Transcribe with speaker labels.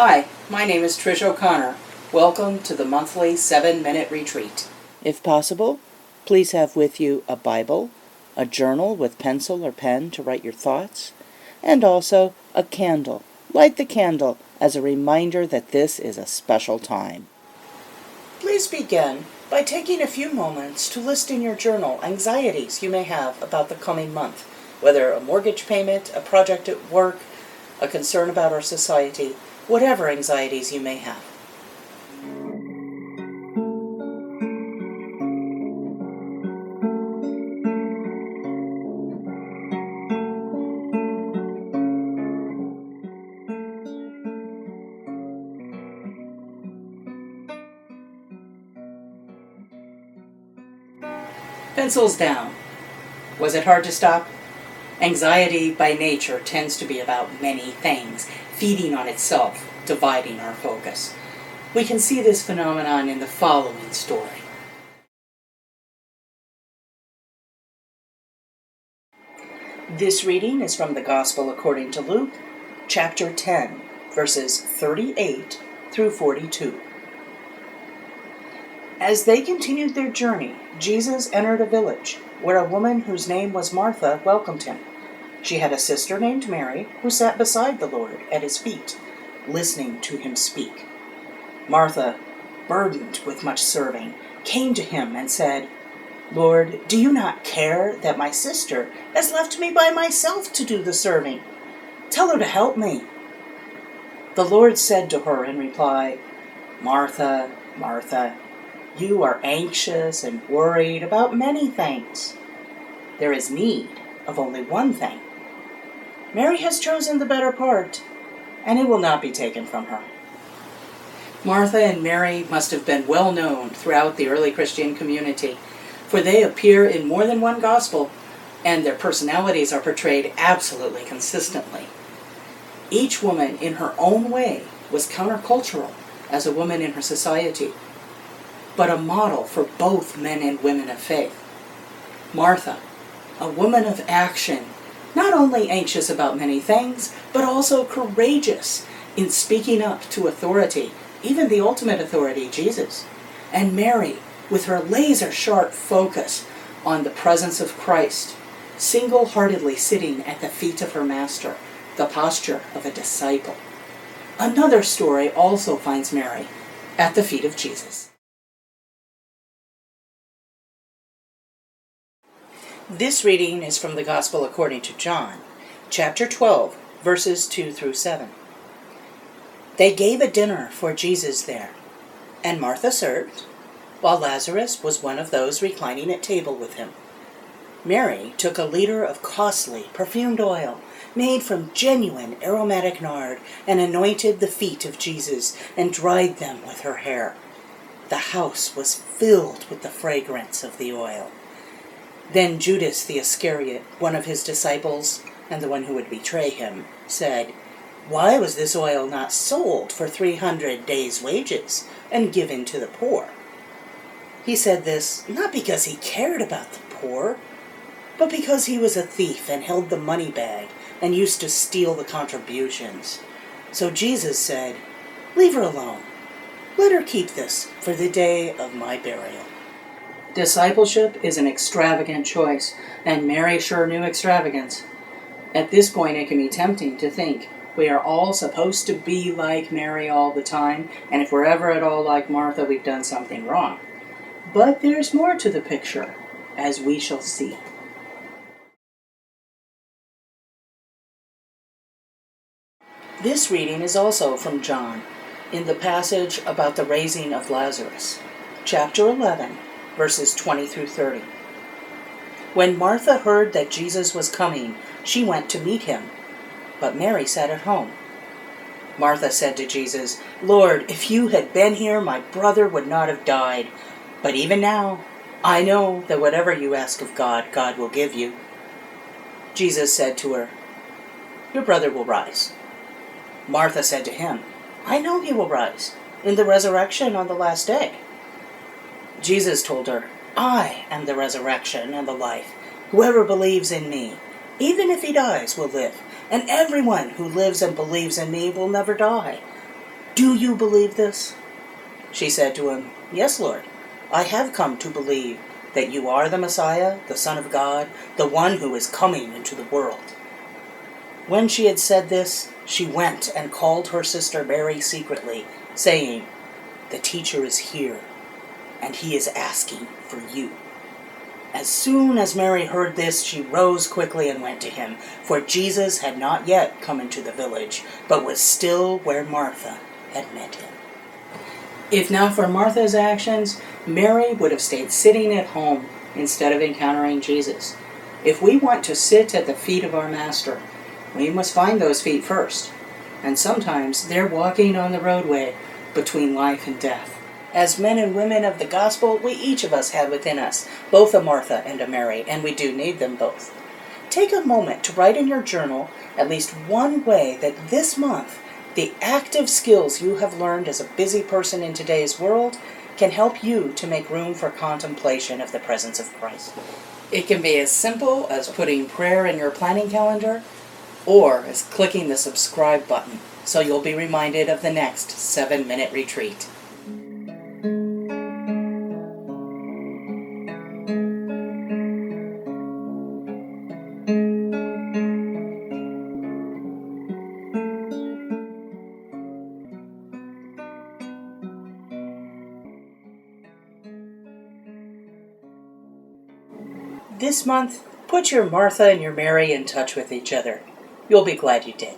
Speaker 1: Hi, my name is Trish O'Connor. Welcome to the monthly 7-minute retreat.
Speaker 2: If possible, please have with you a Bible, a journal with pencil or pen to write your thoughts, and also a candle. Light the candle as a reminder that this is a special time. Please begin by taking a few moments to list in your journal anxieties you may have about the coming month, whether a mortgage payment, a project at work, a concern about our society, whatever anxieties you may have.
Speaker 1: Pencils down. Was it hard to stop? Anxiety by nature tends to be about many things, feeding on itself, dividing our focus. We can see this phenomenon in the following story. This reading is from the Gospel according to Luke, chapter 10, verses 38 through 42. As they continued their journey, Jesus entered a village where a woman whose name was Martha welcomed him. She had a sister named Mary who sat beside the Lord at his feet, listening to him speak. Martha, burdened with much serving, came to him and said, "Lord, do you not care that my sister has left me by myself to do the serving? Tell her to help me." The Lord said to her in reply, "Martha, Martha, you are anxious and worried about many things. There is need of only one thing. Mary has chosen the better part, and it will not be taken from her." Martha and Mary must have been well known throughout the early Christian community, for they appear in more than one gospel, and their personalities are portrayed absolutely consistently. Each woman in her own way was countercultural as a woman in her society, but a model for both men and women of faith. Martha, a woman of action, not only anxious about many things, but also courageous in speaking up to authority, even the ultimate authority, Jesus. And Mary, with her laser-sharp focus on the presence of Christ, single-heartedly sitting at the feet of her master, the posture of a disciple. Another story also finds Mary at the feet of Jesus. This reading is from the Gospel according to John, chapter 12, verses 2 through 7. They gave a dinner for Jesus there, and Martha served, while Lazarus was one of those reclining at table with him. Mary took a liter of costly, perfumed oil, made from genuine aromatic nard, and anointed the feet of Jesus and dried them with her hair. The house was filled with the fragrance of the oil. Then Judas the Iscariot, one of his disciples, and the one who would betray him, said, "Why was this oil not sold for 300 days' wages and given to the poor?" He said this not because he cared about the poor, but because he was a thief and held the money bag and used to steal the contributions. So Jesus said, "Leave her alone. Let her keep this for the day of my burial." Discipleship is an extravagant choice, and Mary sure knew extravagance. At this point, it can be tempting to think we are all supposed to be like Mary all the time, and if we're ever at all like Martha, we've done something wrong. But there's more to the picture, as we shall see. This reading is also from John, in the passage about the raising of Lazarus, chapter 11, verses 20 through 30. When Martha heard that Jesus was coming, she went to meet him, but Mary sat at home. Martha said to Jesus, "Lord, if you had been here, my brother would not have died. But even now, I know that whatever you ask of God, God will give you." Jesus said to her, "Your brother will rise." Martha said to him, "I know he will rise in the resurrection on the last day." Jesus told her, "I am the resurrection and the life. Whoever believes in me, even if he dies, will live. And everyone who lives and believes in me will never die. "Do you believe this?" She said to him, "Yes, Lord, I have come to believe that you are the Messiah, the Son of God, the one who is coming into the world." When she had said this, she went and called her sister Mary secretly, saying, "The teacher is here, and he is asking for you." As soon as Mary heard this, she rose quickly and went to him, for Jesus had not yet come into the village, but was still where Martha had met him. If not for Martha's actions, Mary would have stayed sitting at home instead of encountering Jesus. If we want to sit at the feet of our Master, we must find those feet first. And sometimes they're walking on the roadway between life and death. As men and women of the gospel, we each of us have within us both a Martha and a Mary, and we do need them both. Take a moment to write in your journal at least one way that this month the active skills you have learned as a busy person in today's world can help you to make room for contemplation of the presence of Christ. It can be as simple as putting prayer in your planning calendar, or as clicking the subscribe button so you'll be reminded of the next 7-minute retreat. This month, put your Martha and your Mary in touch with each other. You'll be glad you did.